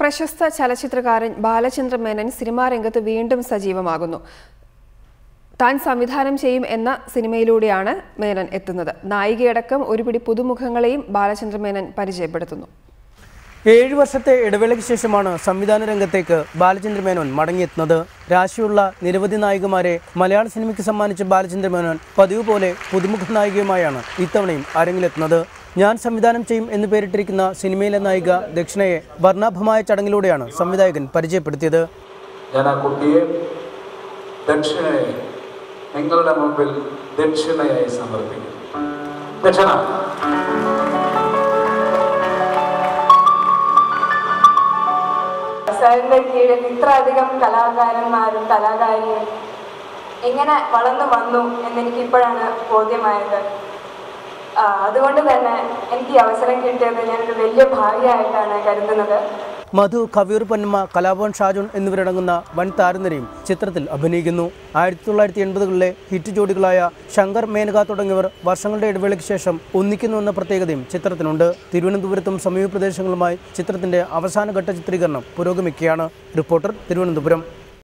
പ്രശസ്ത ചലച്ചിത്രകാരൻ ബാലചന്ദ്ര മേനൻ സിനിമാ രംഗത്ത് വീണ്ടും സജീവമാകുന്നു. താൻ സംവിധാനം ചെയ്യും എന്ന സിനിമയിലൂടെയാണ് മേനൻ എത്തുന്നത്. നായികയടക്കം ഒരുപിടി പുതുമുഖങ്ങളെയും ബാലചന്ദ്ര മേനൻ പരിചയപ്പെടുത്തുന്നു. 7 വർഷത്തെ ഇടവേളയ്ക്ക് ശേഷമാണ് സംവിധാന രംഗത്തേക്ക് ബാലചന്ദ്ര മേനോൻ മടങ്ങിയെത്തുന്നത്. രാശിയുള്ള നിരവധി നായികമാരെ മലയാള സിനിമയ്ക്ക് സമ്മാനിച്ച ബാലചന്ദ്ര മേനോൻ പതിവ് പോലെ പുതുമുഖ നായികയുമായാണ് ഇത്തവണയും അരങ്ങിലെത്തുന്നത്. ഞാൻ സംവിധാനം ചെയ്യും എന്ന് പേരിട്ടിരിക്കുന്ന സിനിമയിലെ നായിക ദക്ഷിണയെ വർണ്ണാഭമായ ചടങ്ങിലൂടെയാണ് സംവിധായകൻ പരിചയപ്പെടുത്തിയത്. ഞാൻ ആ കുട്ടിയെ ദക്ഷിണയെ നിങ്ങളുടെ മുമ്പിൽ ദക്ഷിണയായി സമർപ്പിക്കും. ദക്ഷിണ സാറിൻ്റെ കീഴിൽ ഇത്രയധികം കലാകാരന്മാരും കലാകാരിയും എങ്ങനെ വളർന്നു വന്നു എന്നെനിക്കിപ്പോഴാണ് ബോധ്യമായത്. അതുകൊണ്ട് തന്നെ എനിക്ക് ഈ അവസരം കിട്ടിയത് ഞാനൊരു വലിയ ഭാഗ്യമായിട്ടാണ് കരുതുന്നത്. മധു, കവിയൂർ പൊന്നമ്മ, കലാഭവൻ ഷാജോൺ എന്നിവരടങ്ങുന്ന വൻ താരനിരയും ചിത്രത്തിൽ അഭിനയിക്കുന്നു. 1980കളിലെ ഹിറ്റ് ജോഡികളായ ശങ്കർ, മേനക തുടങ്ങിയവർ വർഷങ്ങളുടെ ഇടവേളയ്ക്ക് ശേഷം ഒന്നിക്കുന്നുവെന്ന പ്രത്യേകതയും ചിത്രത്തിനുണ്ട്. തിരുവനന്തപുരത്തും സമീപ പ്രദേശങ്ങളുമായി ചിത്രത്തിന്റെ അവസാനഘട്ട ചിത്രീകരണം പുരോഗമിക്കുകയാണ്. റിപ്പോർട്ടർ, തിരുവനന്തപുരം.